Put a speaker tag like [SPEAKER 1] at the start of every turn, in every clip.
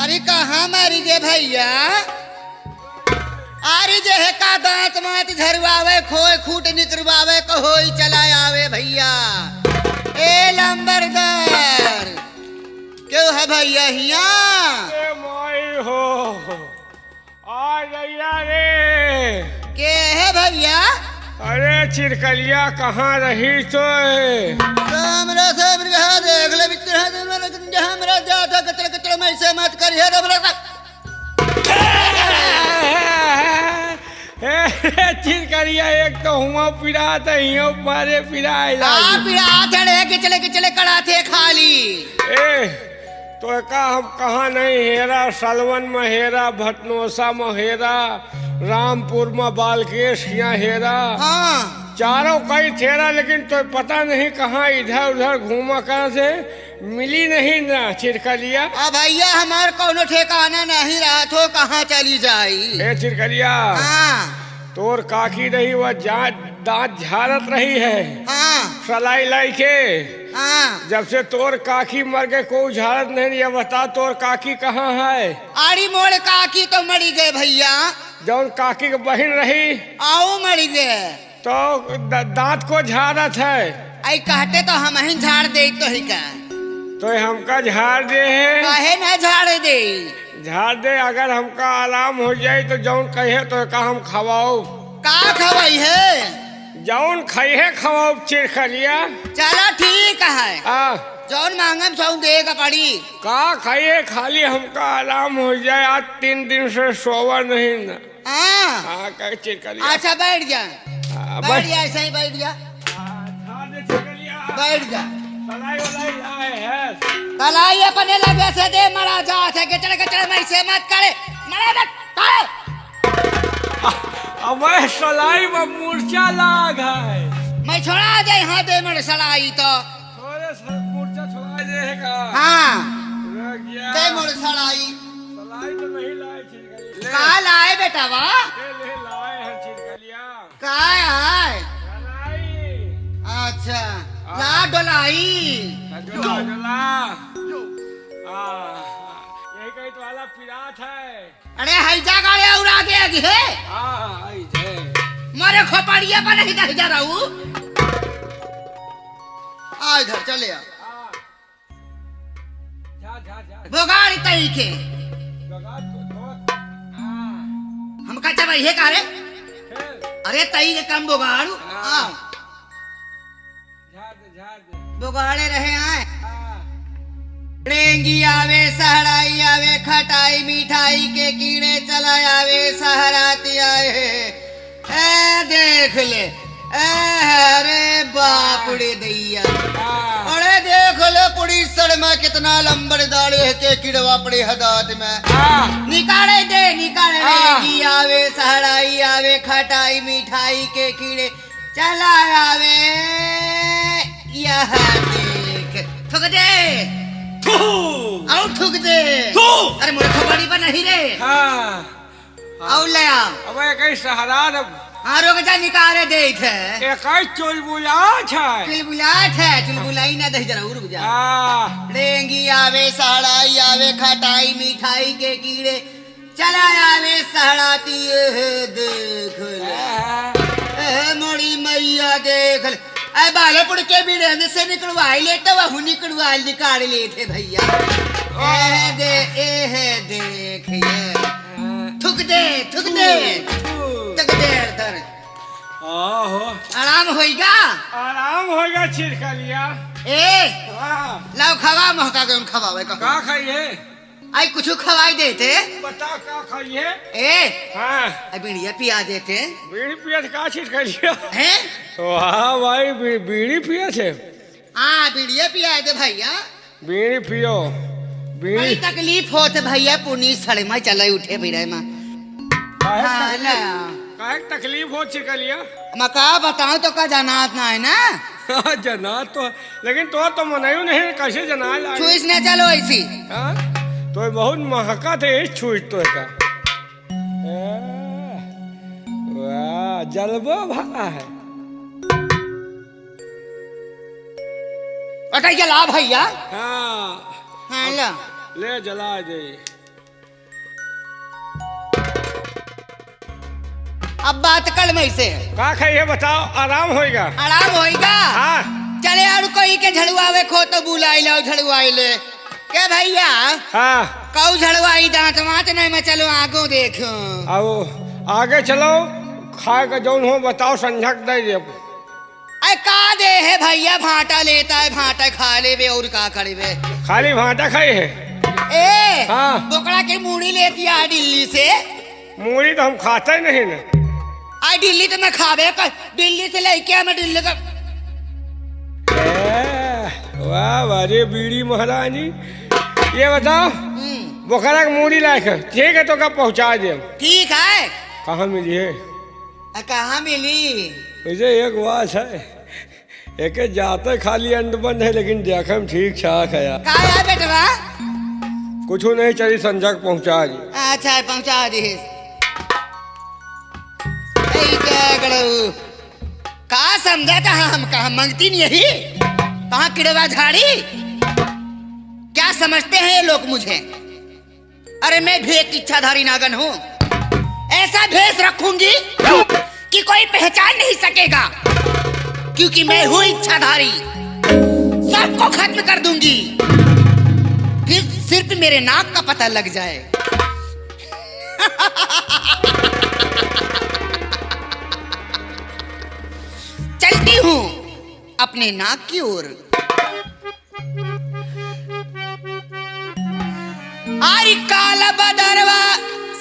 [SPEAKER 1] अरे कहाँ मारी गे भैया। अरे जे है का दांत मात झरवावे खोए खूट निकरवावे कहोई चला आवे भैया। ए लंबरदार क्यों है भैया हिया।
[SPEAKER 2] ए माई हो आ गया रे।
[SPEAKER 1] के है भैया।
[SPEAKER 2] अरे चिरकलिया कहाँ रही तो
[SPEAKER 1] हमरा देख ले मित्र हमरा जाता कचरा कचरा में ऐसे मत करिए हमरा
[SPEAKER 2] चिरकलिया एक तो हुआ पिरा तो मारे पिराए
[SPEAKER 1] के चले कड़ा थे खाली।
[SPEAKER 2] ए तो का हम कहाँ नहीं हेरा सलवन में हेरा भटनोसा में हेरा रामपुर में बालकेश यहाँ हेरा।
[SPEAKER 1] हाँ
[SPEAKER 2] चारों कई थेरा लेकिन तो पता नहीं कहाँ इधर उधर घूमा कर से मिली नहीं ना चिरकलिया।
[SPEAKER 1] अब भैया हमार कोनो ठिकाना नहीं रहा तो कहाँ चली जाई।
[SPEAKER 2] ए चिरकलिया
[SPEAKER 1] हाँ
[SPEAKER 2] तोर काकी रही वह दांत झाड़त रही है
[SPEAKER 1] हाँ
[SPEAKER 2] सलाई लाई के।
[SPEAKER 1] हाँ
[SPEAKER 2] जब से तोर काकी मर गए कोई झाड़त नहीं। ये बता तोर काकी कहाँ है।
[SPEAKER 1] आड़ी मोड़ काकी तो मरी गए भैया।
[SPEAKER 2] जौन काकी की बहन रही
[SPEAKER 1] आओ मरी गए
[SPEAKER 2] तो दांत को झाड़त है।
[SPEAKER 1] आई कहते तो हम ही झाड़ दे तो ही का
[SPEAKER 2] तो हमका झाड़ दे है।
[SPEAKER 1] काहे ना झाड़ दे।
[SPEAKER 2] झाड़ दे अगर हमका आराम हो जाए तो जौन कहे तो का हम खवाओ।
[SPEAKER 1] का खवाई है
[SPEAKER 2] जौन खइहे खवाओ चिरकलिया।
[SPEAKER 1] चलो ठीक है
[SPEAKER 2] आ
[SPEAKER 1] जौन मांगम सौ देगा पड़ी।
[SPEAKER 2] का खाइए खाली हमका आराम हो जाए। आज 3 दिन से सोवा नहीं ना।
[SPEAKER 1] हाँ
[SPEAKER 2] कह चिरकलिया।
[SPEAKER 1] अच्छा बैठ जा बैठ जा ऐसे ही बैठ जा बैठ जा। तलाई अपने लगे से दे मरा जात है कचड़े में ऐसे मत करे मरा दे।
[SPEAKER 2] अब सलाई में मूर्छा लाग है।
[SPEAKER 1] मैं छोड़ा दे हाँ दे मेरे सलाई तो
[SPEAKER 2] थोड़े मूर्छा छोड़ा देगा।
[SPEAKER 1] हाँ
[SPEAKER 2] गया
[SPEAKER 1] दे मेरे सलाई।
[SPEAKER 2] सलाई तो नहीं लाए चिरकलिया।
[SPEAKER 1] का लाए बेटा वाह
[SPEAKER 2] ले लाए हैं चिरकलिया।
[SPEAKER 1] का है
[SPEAKER 2] सलाई।
[SPEAKER 1] अच्छा ला डोलाई
[SPEAKER 2] डोला डोला। यही कहीं तो वाला पिरात है।
[SPEAKER 1] अरे हैजा गाड़े उड़ा दे है मारे खोपड़िया पर नहीं दे जा रहू। आ इधर चले आ
[SPEAKER 2] जा जा जा
[SPEAKER 1] बोगाड़ी तई के हम का जब ये का रे। अरे तई के कम बोगाड़ू आ बोगाड़े रहे आए। रेंगी आवे सहराई आवे खटाई मिठाई के कीड़े चला आवे सहराती आए। ए देख ले अरे बाप रे दैया। अरे देख ले पुड़ी सड़ में कितना लंबर दाड़े के किड़वा पड़े हदात में। निकाले दे निकाले रेंगी आवे सहराई आवे खटाई मिठाई के कीड़े चला आवे। यह देख ठुक दे आओ ठुक दे। अरे मोरे खोपड़ी पर नहीं रे। आओ ले आ।
[SPEAKER 2] अब कहीं सहारा
[SPEAKER 1] हाँ रुक जा निकाले दे थे।
[SPEAKER 2] एक चुलबुला
[SPEAKER 1] चुलबुलाई ना दे जरा रुक जा। रेंगी आवे सड़ाई आवे खटाई मिठाई के कीड़े चला आवे सहड़ाती देख ले मोड़ी मैया देख ले। अरे बालेपुर के भी रहने से निकलवाई लेते वह निकाल ले थे भैया। देख ये थुक दे दर आराम होएगा।
[SPEAKER 2] आराम होगा चिरकलिया।
[SPEAKER 1] ए लाओ खवा महका के खवावे
[SPEAKER 2] का खाइए।
[SPEAKER 1] आई कुछ खवाई देते
[SPEAKER 2] बता का खाइए।
[SPEAKER 1] ए
[SPEAKER 2] हाँ
[SPEAKER 1] बीड़िया पिया देते।
[SPEAKER 2] बीड़ी पिया का चिरकलिया
[SPEAKER 1] हैं।
[SPEAKER 2] वाह भाई बीड़ी पिया थे।
[SPEAKER 1] हाँ बीड़िया पिया दे भैया।
[SPEAKER 2] बीड़ी पियो बीड़ी
[SPEAKER 1] तकलीफ होते भैया पुनीस सड़े में चले उठे बीड़े में।
[SPEAKER 2] काहे तकलीफ हो चिरकलिया।
[SPEAKER 1] मका बताऊं तो का जनात ना है ना।
[SPEAKER 2] जनात तो लेकिन तो मनायू नहीं कैसे जना ला
[SPEAKER 1] छुईस न चलो ऐसी।
[SPEAKER 2] तो बहुत महका थे छुई तो का। वाह जलबो भरा है।
[SPEAKER 1] अटै जला भैया।
[SPEAKER 2] हाँ
[SPEAKER 1] हाँ ला
[SPEAKER 2] ले जला दे।
[SPEAKER 1] अब बात कर मैं से
[SPEAKER 2] का खाइए बताओ, आराम होएगा।
[SPEAKER 1] आराम होएगा।
[SPEAKER 2] हाँ
[SPEAKER 1] चले और कोई के झड़वावे खो तो बुलाई लो झड़वाई ले के भैया।
[SPEAKER 2] हाँ
[SPEAKER 1] कऊ झड़वाई दांत वात नहीं मैं चलो आगो देखो।
[SPEAKER 2] आओ आगे चलो, खाए का जौन हो बताओ, संझक दे दे।
[SPEAKER 1] अरे का दे है भैया, भाटा लेता है, भाटा खा ले बे और का करे बे।
[SPEAKER 2] खाली भाटा खाई है।
[SPEAKER 1] ए
[SPEAKER 2] हाँ।
[SPEAKER 1] बोकड़ा की मूड़ी लेती है दिल्ली से।
[SPEAKER 2] मूली तो हम खाते नहीं ना।
[SPEAKER 1] आई दिल्ली तो मैं खावे कर, दिल्ली से लेके मैं दिल्ली का।
[SPEAKER 2] वाह वारे बीड़ी महारानी, ये बताओ बोखरा की मूड़ी लायक है, ठीक है तो कब पहुंचा दे।
[SPEAKER 1] ठीक है।
[SPEAKER 2] कहाँ मिली है?
[SPEAKER 1] कहाँ मिली?
[SPEAKER 2] मुझे एक बात है, एक जाते खाली अंड बंद है लेकिन देखा में ठीक ठाक है यार।
[SPEAKER 1] का है बेटवा?
[SPEAKER 2] कुछ नहीं, चली संजक पहुंचा दी।
[SPEAKER 1] अच्छा पहुंचा दी। का समझा था हम कहा मंगती नहीं यही, कहाँ किड़वा झाड़ी? क्या समझते हैं ये लोग मुझे? अरे मैं भेद इच्छाधारी नागन हूँ, ऐसा भेष रखूंगी कि कोई पहचान नहीं सकेगा, क्योंकि मैं हूँ इच्छाधारी, सबको खत्म कर दूंगी, फिर सिर्फ मेरे नाक का पता लग जाए। चलती हूँ अपने नाक की ओर। आरी काला बदरवा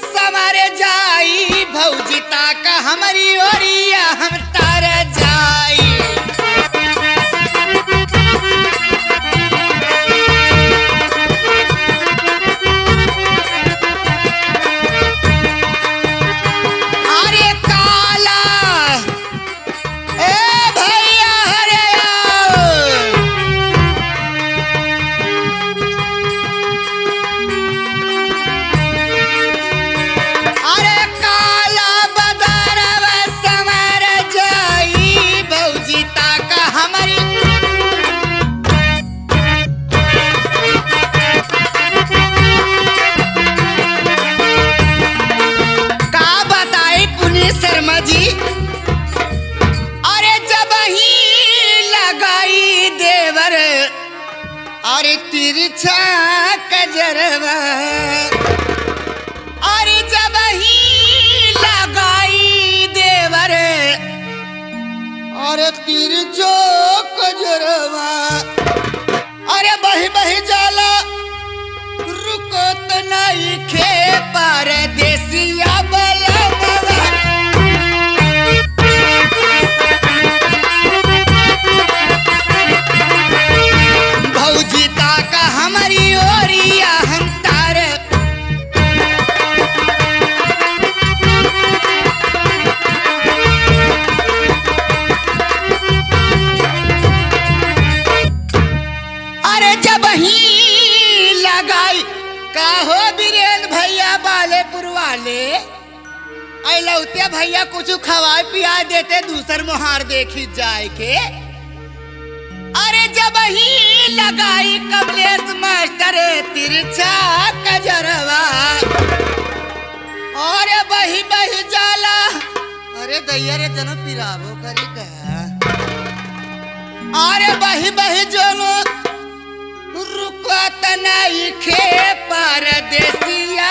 [SPEAKER 1] समारे जाई, भौजिता का हमारी ओरिया हम तार जाई। अरे काला ए भैया हरे अरे काला बदरवा समर जाई, भौजिता का हमारी। का बताई पुनी शर्मा जी, अरे जब ही लगाई देवर अरे तिरछा कजरवा, अरे जब ही लगाई देवर अरे तिरछो कजरवा, अरे बही बही जाला रुको तो नहीं खे परदेसिया बलवा। भौजिता का हमारी ओरिया हम तार। अरे जब ही लगाई का हो बीरेन भैया बालेपुर वाले, लौते भैया कुछ खवा पिया देते, दूसर मुहार देखी जाए के। अरे जब ही लगाई कमलेश मास्टर तिरछा कजरवा, अरे बही बही जाला, अरे दैया रे जनो पिराबो करी कहा, अरे बही बही जनो रुको तना खे परदेसिया।